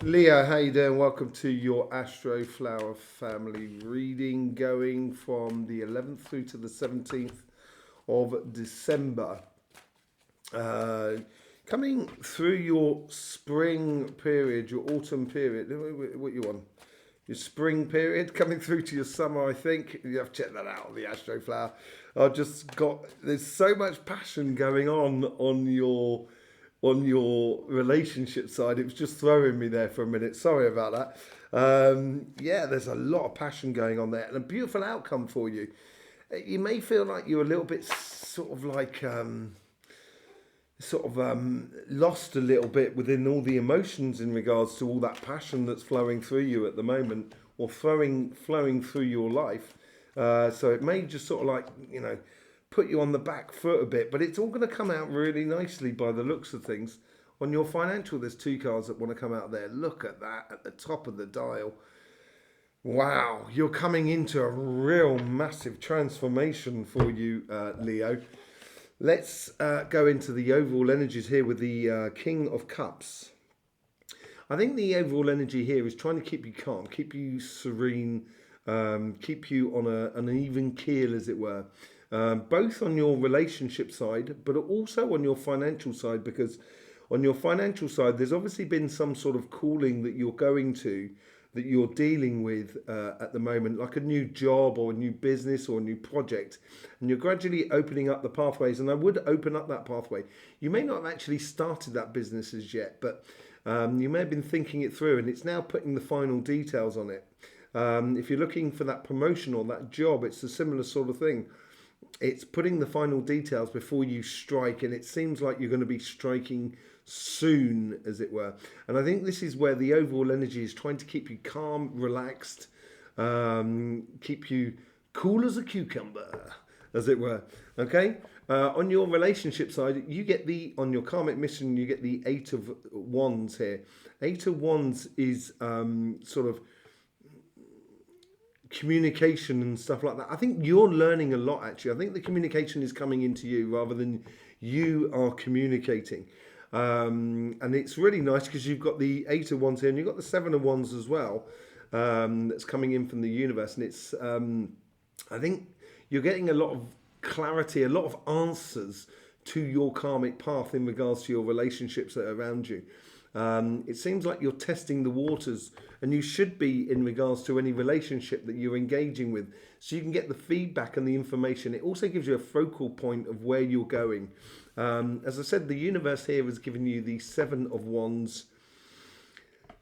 Leo, how you doing? Welcome to your Astroflower family reading, going from the 11th through to the 17th of December. Uh, Coming through your spring period, your autumn period. What you want? Your spring period coming through to your summer. I think you have to check that out on the Astroflower. I've just got there's so much passion going on your relationship side. It was just throwing me there for a minute. Sorry about that. Yeah, there's a lot of passion going on there and a beautiful outcome for you. You may feel like you're a little bit lost a little bit within all the emotions in regards to all that passion that's flowing through you at the moment or flowing through your life. So it may just sort of put you on the back foot a bit, but it's all going to come out really nicely by the looks of things. On your financial, there's two cards that want to come out there. Look at that at the top of the dial. Wow, you're coming into a real massive transformation for you, Leo. Let's go into the overall energies here with the King of Cups. I think the overall energy here is trying to keep you calm, keep you serene, keep you on an even keel, as it were. Both on your relationship side, but also on your financial side, because on your financial side, there's obviously been some sort of calling that you're going to, that you're dealing with at the moment, like a new job or a new business or a new project, and you're gradually opening up the pathways. And I would open up that pathway. You may not have actually started that business as yet, but you may have been thinking it through, and it's now putting the final details on it. If you're looking for that promotion or that job, it's a similar sort of thing. It's putting the final details before you strike, and it seems like you're going to be striking soon, as it were. And I think this is where the overall energy is trying to keep you calm, relaxed, keep you cool as a cucumber, as it were. Okay. On your relationship side, you get on your karmic mission, you get the Eight of Wands here. Eight of Wands is sort of communication and stuff like that. I think you're learning a lot, actually. I think the communication is coming into you rather than you are communicating. And it's really nice because you've got the Eight of Wands here and you've got the Seven of Wands as well, that's coming in from the universe. And it's, I think you're getting a lot of clarity, a lot of answers to your karmic path in regards to your relationships that are around you. It seems like you're testing the waters, and you should be in regards to any relationship that you're engaging with, so you can get the feedback and the information. It also gives you a focal point of where you're going. As I said, the universe here has given you the Seven of Wands.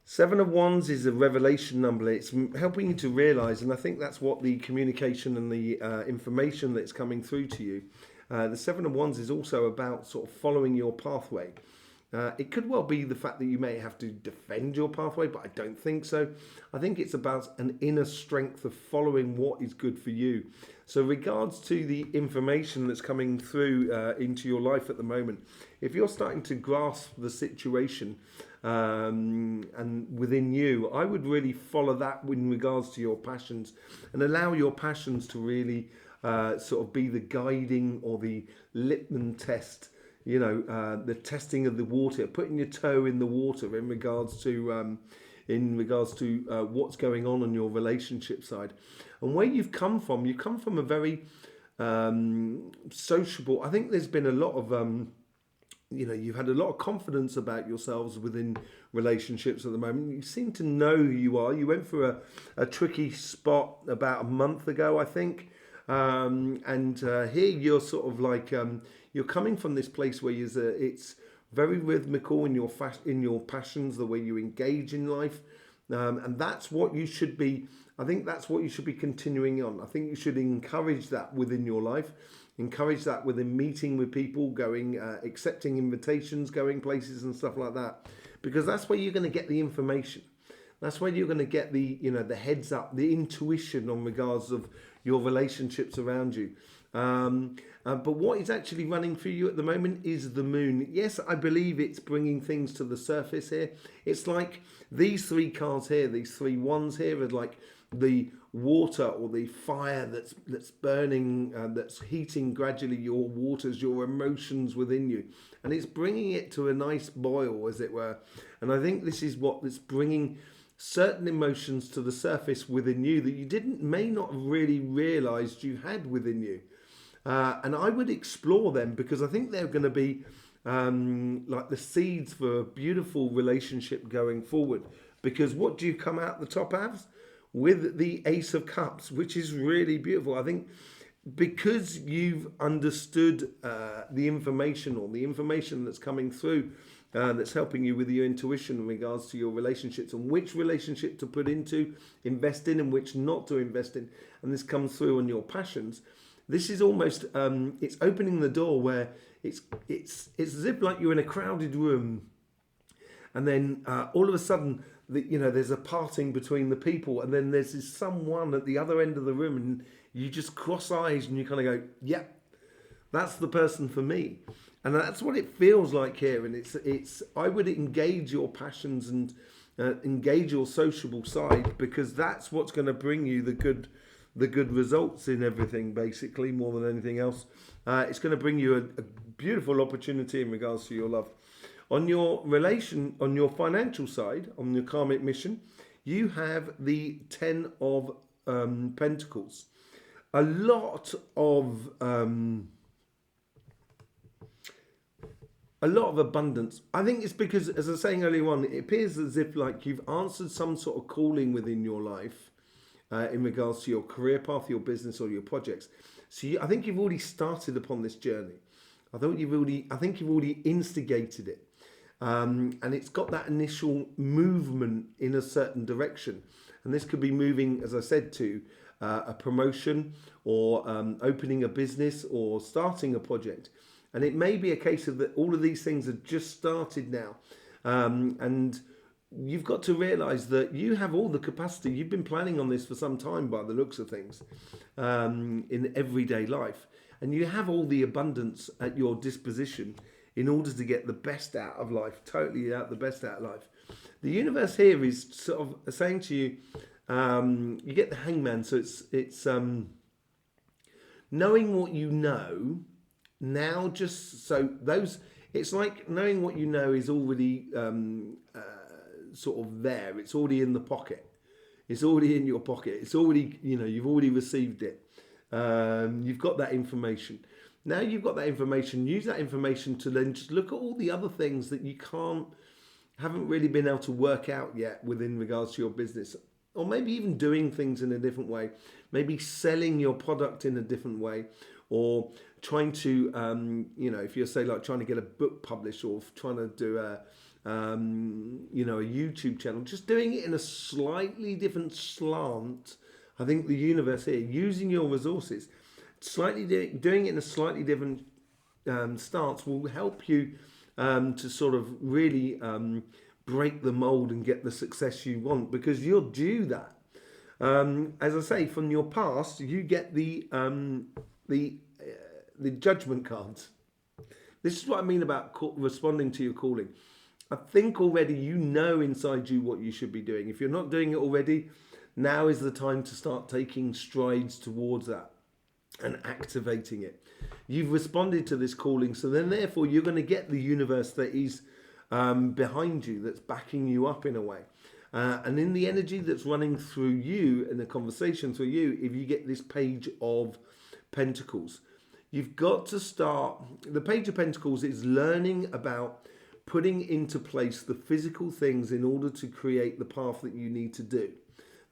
Seven of Wands is a revelation number. It's helping you to realize, and I think that's what the communication and the information that's coming through to you. The Seven of Wands is also about sort of following your pathway. It could well be the fact that you may have to defend your pathway, but I don't think so. I think it's about an inner strength of following what is good for you. So regards to the information that's coming through into your life at the moment, if you're starting to grasp the situation and within you, I would really follow that in regards to your passions and allow your passions to really sort of be the guiding or the litmus test, the testing of the water, putting your toe in the water in regards to what's going on your relationship side. And where you've come from a very sociable. I think there's been a lot of you've had a lot of confidence about yourselves within relationships at the moment. You seem to know who you are. You went through a tricky spot about a month ago, I think. And here you're sort of like you're coming from this place where it's very rhythmical in your passions, the way you engage in life, and that's what you should be. I think that's what you should be continuing on. I think you should encourage that within your life, encourage that within meeting with people, going, accepting invitations, going places and stuff like that, because that's where you're going to get the information. That's where you're going to get the heads up, the intuition on regards of your relationships around you. But what is actually running for you at the moment is the moon. Yes, I believe it's bringing things to the surface here. It's like these three cards here, these three wands here are like the water or the fire that's burning, that's heating gradually your waters, your emotions within you, and it's bringing it to a nice boil, as it were. And I think this is what it's bringing certain emotions to the surface within you that you may not have really realized you had within you. And I would explore them, because I think they're going to be like the seeds for a beautiful relationship going forward. Because what do you come out the top as? With the Ace of Cups, which is really beautiful. I think because you've understood the information, or the information that's coming through, that's helping you with your intuition in regards to your relationships, and which relationship to put into, invest in, and which not to invest in. And this comes through on your passions. This is almost, it's opening the door where it's as if like you're in a crowded room, and then all of a sudden, there's a parting between the people, and then there's this someone at the other end of the room, and you just cross eyes and you kind of go, yep, that's the person for me. And that's what it feels like here. And it's I would engage your passions and engage your sociable side, because that's what's going to bring you the good results in everything, basically, more than anything else. It's going to bring you a beautiful opportunity in regards to your love. On your financial side, on your karmic mission, you have the 10 of Pentacles. A lot of abundance. I think it's because, as I was saying earlier on, it appears as if like you've answered some sort of calling within your life in regards to your career path, your business, or your projects. So I think you've already started upon this journey. I think you've already instigated it. And it's got that initial movement in a certain direction. And this could be moving, as I said, to a promotion, or opening a business, or starting a project. And it may be a case of that all of these things have just started now. And you've got to realize that you have all the capacity. You've been planning on this for some time by the looks of things, in everyday life. And you have all the abundance at your disposition in order to get the best out of life, the best out of life. The universe here is sort of saying to you, you get the Hangman, so it's knowing what you know now. It's like knowing what you know is already sort of there. It's already in the pocket. It's already in your pocket. It's already, you've already received it. You've got that information. Now you've got that information, use that information to then just look at all the other things that you haven't really been able to work out yet within regards to your business. Or maybe even doing things in a different way. Maybe selling your product in a different way. Or trying to, if you're, say, like trying to get a book published, or trying to do a YouTube channel, just doing it in a slightly different slant. I think the universe here, using your resources, doing it in a slightly different stance, will help you to sort of really break the mold and get the success you want, because you're due that. As I say, from your past, you get the judgment cards. This is what I mean about responding to your calling. I think already you know inside you what you should be doing. If you're not doing it already, now is the time to start taking strides towards that and activating it. You've responded to this calling, so then therefore you're going to get the universe that is behind you, that's backing you up in a way. And in the energy that's running through you, and the conversation through you, if you get this Page of Pentacles, you've got to start. The Page of Pentacles is learning about putting into place the physical things in order to create the path that you need to do.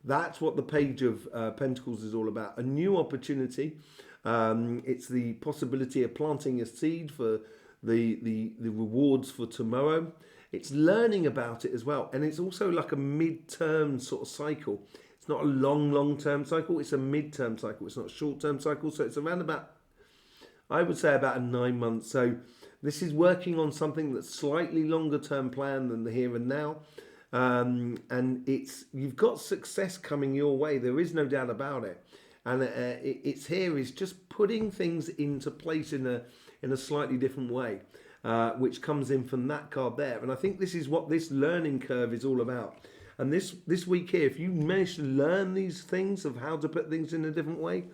That's what the Page of Pentacles is all about. A new opportunity. It's the possibility of planting a seed for the rewards for tomorrow. It's learning about it as well. And it's also like a mid-term sort of cycle. It's not a long-term cycle. It's a mid-term cycle. It's not a short-term cycle. So it's around about, I would say, about 9 months. So this is working on something that's slightly longer-term plan than the here and now. And you've got success coming your way. There is no doubt about it. And it's here is just putting things into place in a slightly different way, which comes in from that card there. And I think this is what this learning curve is all about. And this week here, if you manage to learn these things of how to put things in a different way,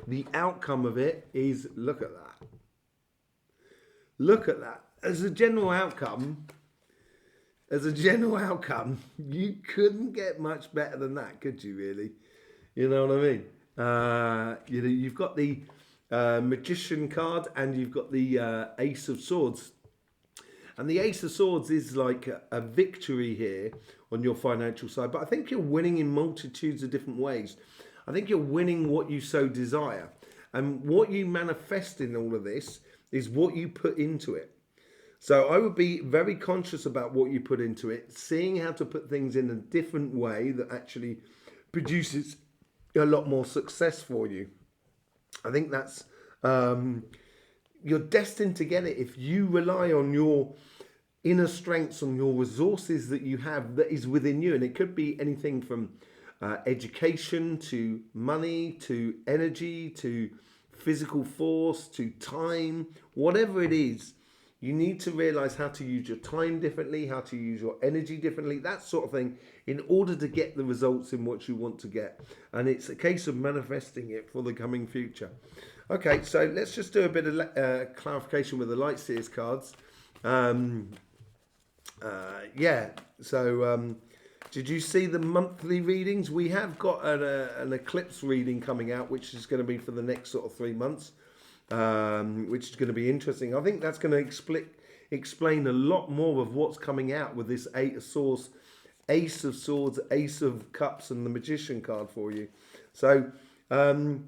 the outcome of it is, look at that. Look at that. As a general outcome, you couldn't get much better than that, could you really? You know what I mean? You've got the Magician card and you've got the Ace of Swords. And the Ace of Swords is like a victory here on your financial side. But I think you're winning in multitudes of different ways. I think you're winning what you so desire. And what you manifest in all of this is what you put into it. So I would be very conscious about what you put into it, seeing how to put things in a different way that actually produces a lot more success for you. I think that's, you're destined to get it if you rely on your inner strengths, on your resources that you have that is within you. And it could be anything from education to money to energy to physical force to time, whatever it is. You need to realize how to use your time differently, how to use your energy differently, that sort of thing, in order to get the results in what you want to get. And it's a case of manifesting it for the coming future. Okay, so let's just do a bit of clarification with the Light Seers cards. Did you see the monthly readings? We have got an eclipse reading coming out, which is going to be for the next sort of 3 months. Which is going to be interesting. I think that's going to explain a lot more of what's coming out with this Ace of Swords, Ace of Cups, and the Magician card for you. So, the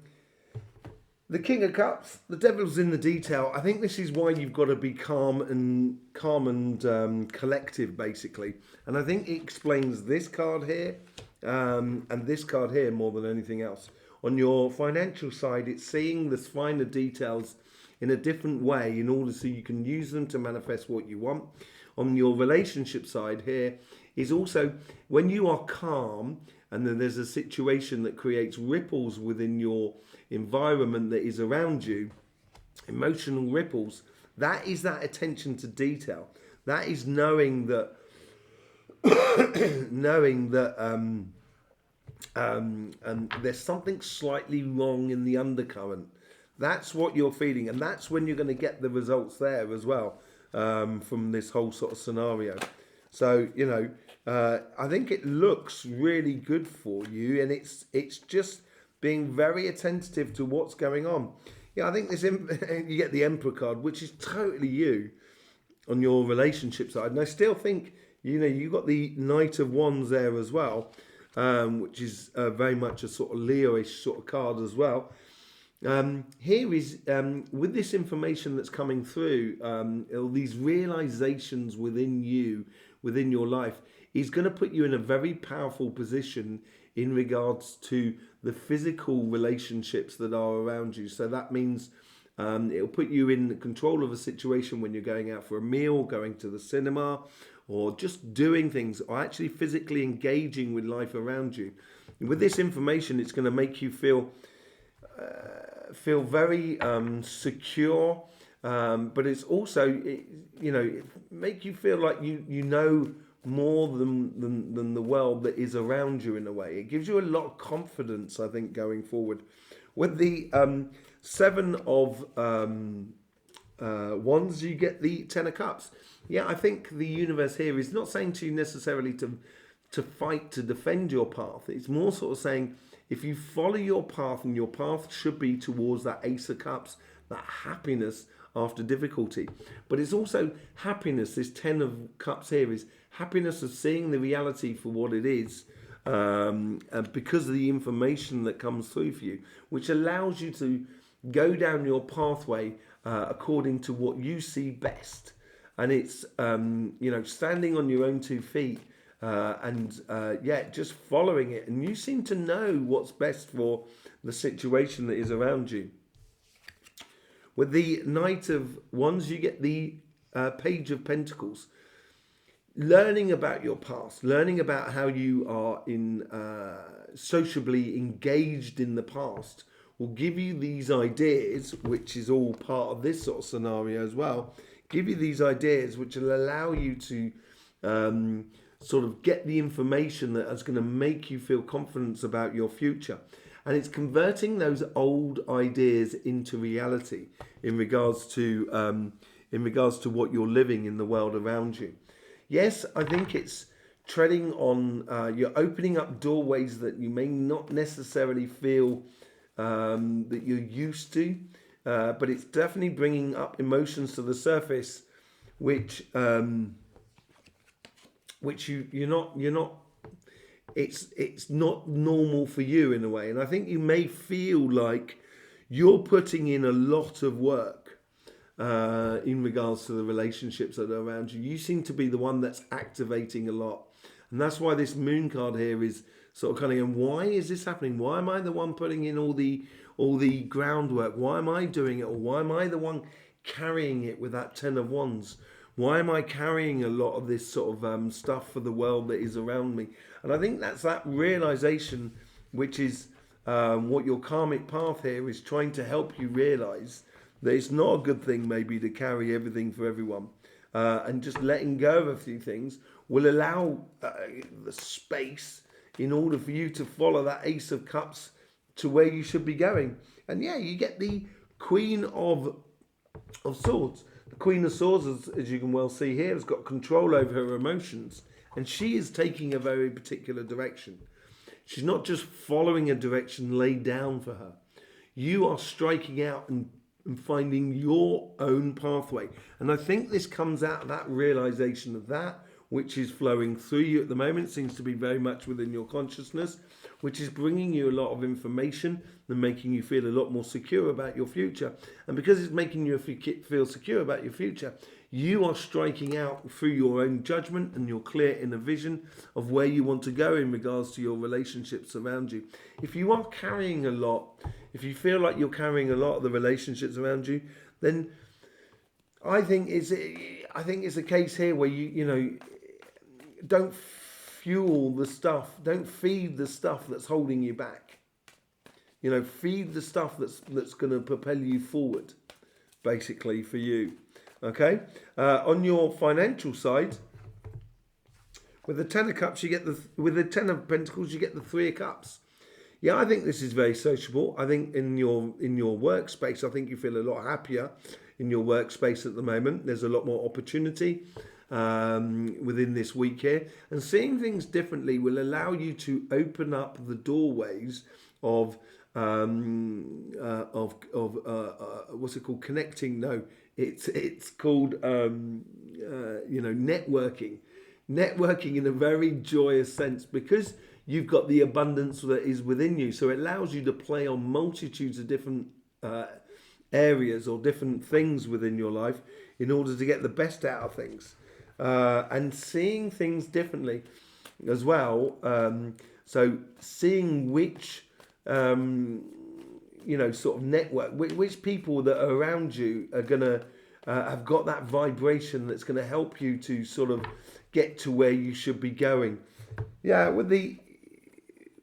King of Cups, the devil's in the detail. I think this is why you've got to be calm and collective, basically. And I think it explains this card here and this card here more than anything else. On your financial side, it's seeing the finer details in a different way in order so you can use them to manifest what you want. On your relationship side here is also when you are calm and then there's a situation that creates ripples within your environment that is around you, emotional ripples, that is that attention to detail. That is knowing that and there's something slightly wrong in the undercurrent. That's what you're feeling, and that's when you're going to get the results there as well from this whole sort of scenario. So I think it looks really good for you, and it's just being very attentive to what's going on. Yeah, I think you get the Emperor card, which is totally you on your relationship side, and I still think you got the Knight of Wands there as well. Which is very much a sort of Leo-ish sort of card as well. Here is, with this information that's coming through, all these realizations within you, within your life, is going to put you in a very powerful position in regards to the physical relationships that are around you. So that means it'll put you in control of a situation when you're going out for a meal, going to the cinema, or just doing things, or actually physically engaging with life around you. And with this information, it's going to make you feel very secure, but it's also, make you feel like you know more than the world that is around you in a way. It gives you a lot of confidence, I think, going forward. With the Seven of Wands, you get the Ten of Cups. Yeah, I think the universe here is not saying to you necessarily to fight to defend your path. It's more sort of saying if you follow your path, and your path should be towards that Ace of Cups, that happiness after difficulty. But it's also happiness. This Ten of Cups here is happiness of seeing the reality for what it is, and because of the information that comes through for you, which allows you to go down your pathway according to what you see best. And it's, standing on your own 2 feet and just following it. And you seem to know what's best for the situation that is around you. With the Knight of Wands, you get the Page of Pentacles. Learning about your past, learning about how you are sociably engaged in the past will give you these ideas, which is all part of this sort of scenario as well. Give you these ideas which will allow you to sort of get the information that is going to make you feel confidence about your future. And it's converting those old ideas into reality in regards to what you're living in the world around you. Yes, I think it's treading on, you're opening up doorways that you may not necessarily feel that you're used to, but it's definitely bringing up emotions to the surface, which you're not. It's not normal for you in a way, and I think you may feel like you're putting in a lot of work in regards to the relationships that are around you. You seem to be the one that's activating a lot, and that's why this moon card here is sort of kind of going, why is this happening? Why am I the one putting in all the groundwork? Why am I doing it? Or why am I the one carrying it with that 10 of Wands? Why am I carrying a lot of this sort of stuff for the world that is around me? And I think that's that realization, which is what your karmic path here is trying to help you realize, that it's not a good thing maybe to carry everything for everyone. And just letting go of a few things will allow the space in order for you to follow that Ace of Cups to where you should be going. And yeah, you get the Queen of Swords. The Queen of Swords, as you can well see here, has got control over her emotions, and she is taking a very particular direction. She's not just following a direction laid down for her. You are striking out and finding your own pathway. And I think this comes out of that realization of that, which is flowing through you at the moment. It seems to be very much within your consciousness, which is bringing you a lot of information and making you feel a lot more secure about your future. And because it's making you feel secure about your future, you are striking out through your own judgment, and you're clear in a vision of where you want to go in regards to your relationships around you. If you are carrying a lot, if you feel like you're carrying a lot of the relationships around you, then I think it's a case here where you don't fuel the stuff, don't feed the stuff that's holding you back. Feed the stuff that's going to propel you forward, basically, for you. Okay? On your financial side, with the 10 of Cups, with the 10 of Pentacles, you get the 3 of Cups. Yeah, I think this is very sociable. I think in your workspace, I think you feel a lot happier in your workspace at the moment. There's a lot more opportunity within this week here, and seeing things differently will allow you to open up the doorways of what's it called? Connecting? No, it's called networking in a very joyous sense, because you've got the abundance that is within you. So it allows you to play on multitudes of different areas or different things within your life in order to get the best out of things. And seeing things differently as well. So seeing which, sort of network, which people that are around you are going to have got that vibration that's going to help you to sort of get to where you should be going. Yeah,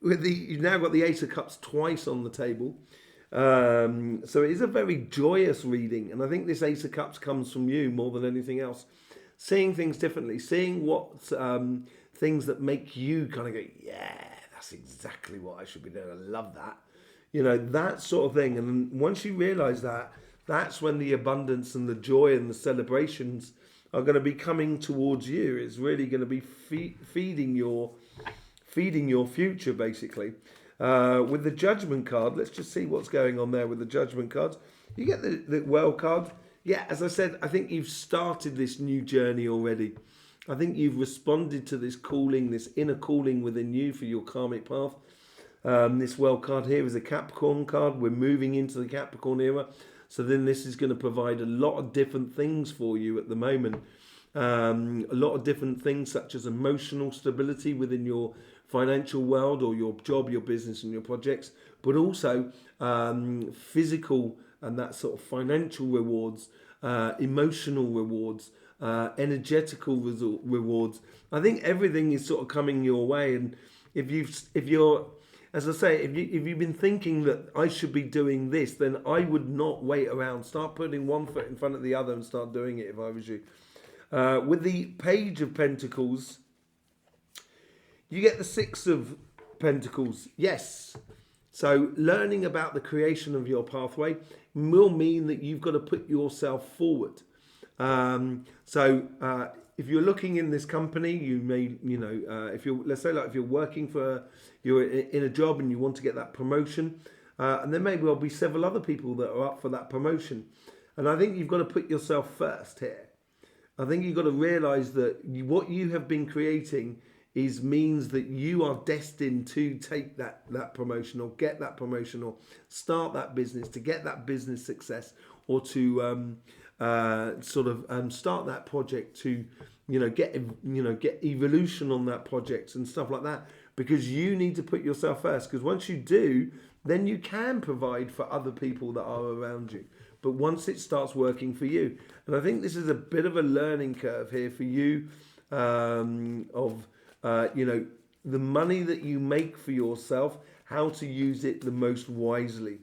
you've now got the Ace of Cups twice on the table. So it is a very joyous reading, and I think this Ace of Cups comes from you more than anything else. Seeing things differently, seeing what things that make you kind of go, yeah, that's exactly what I should be doing. I love that. That sort of thing. And once you realize that, that's when the abundance and the joy and the celebrations are going to be coming towards you. It's really going to be feeding your future, basically. With the Judgment card, let's just see what's going on there with the Judgment card. You get the World card. Yeah, as I said, I think you've started this new journey already. I think you've responded to this calling, this inner calling within you for your karmic path. This World card here is a Capricorn card. We're moving into the Capricorn era. So then this is going to provide a lot of different things for you at the moment. A lot of different things such as emotional stability within your financial world or your job, your business and your projects, but also physical and that sort of financial rewards, emotional rewards, energetical rewards. I think everything is sort of coming your way. And if you're, as I say, if you've been thinking that I should be doing this, then I would not wait around. Start putting one foot in front of the other and start doing it if I was you. With the Page of Pentacles, You get the Six of Pentacles. Yes. So learning about the creation of your pathway will mean that you've got to put yourself forward. If you're looking in this company, you may, if you're, let's say, like if you're working for, you're in a job and you want to get that promotion, and there may well be several other people that are up for that promotion. And I think you've got to put yourself first here. I think you've got to realize that what you have been creating means that you are destined to take that promotion, or get that promotion, or start that business, to get that business success, or to start that project, to get evolution on that project and stuff like that, because you need to put yourself first. Because once you do, then you can provide for other people that are around you. But once it starts working for you, and I think this is a bit of a learning curve here for you, the money that you make for yourself, how to use it the most wisely.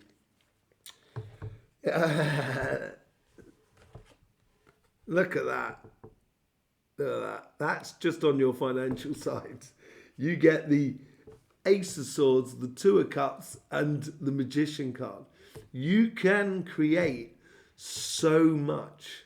Look at that. Look at that. That's just on your financial side. You get the Ace of Swords, the Two of Cups, and the Magician card. You can create so much,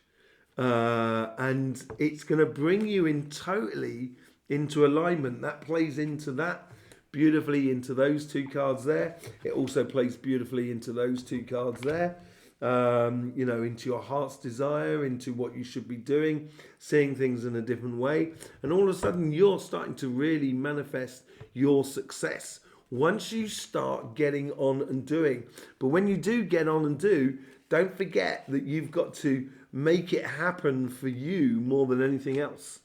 and it's going to bring you in totally into alignment. That plays into that beautifully, into those two cards there. It also plays beautifully into those two cards there. Into your heart's desire, into what you should be doing, seeing things in a different way. And all of a sudden you're starting to really manifest your success once you start getting on and doing. But when you do get on and do, don't forget that you've got to make it happen for you more than anything else.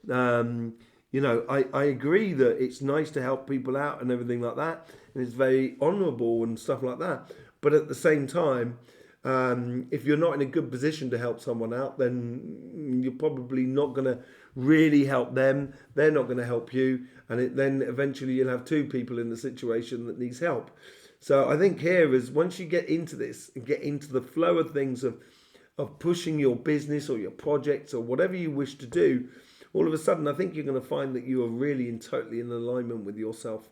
I agree that it's nice to help people out and everything like that, and it's very honourable and stuff like that. But at the same time, if you're not in a good position to help someone out, then you're probably not going to really help them. They're not going to help you, and then eventually you'll have two people in the situation that needs help. So I think here is, once you get into this and get into the flow of things of pushing your business or your projects or whatever you wish to do, all of a sudden I think you're going to find that you are really totally in alignment with yourself.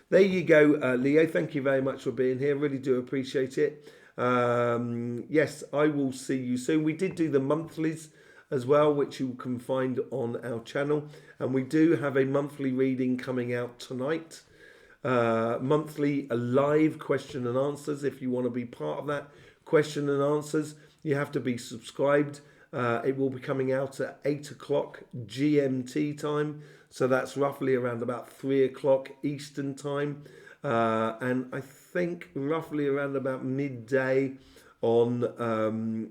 There you go, Leo. Thank you very much for being here. Really do appreciate it. Yes, I will see you soon. We did do the monthlies as well, which you can find on our channel, and we do have a monthly reading coming out tonight. Monthly live question and answers. If you want to be part of that question and answers, you have to be subscribed. It will be coming out at 8 o'clock GMT time, so that's roughly around about 3 o'clock Eastern time, and I think roughly around about midday on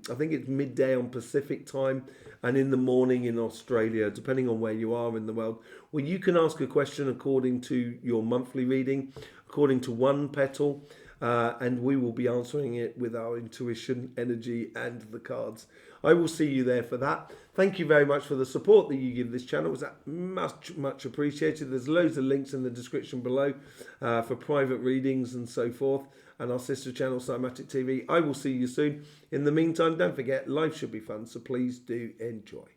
I think it's midday on Pacific time, and in the morning in Australia, depending on where you are in the world. Well, you can ask a question according to your monthly reading, according to one petal, and we will be answering it with our intuition, energy, and the cards. I will see you there for that. Thank you very much for the support that you give this channel. It's much appreciated. There's loads of links in the description below for private readings and so forth, and our sister channel, CYMATIC TV. I will see you soon. In the meantime, don't forget, life should be fun, so please do enjoy.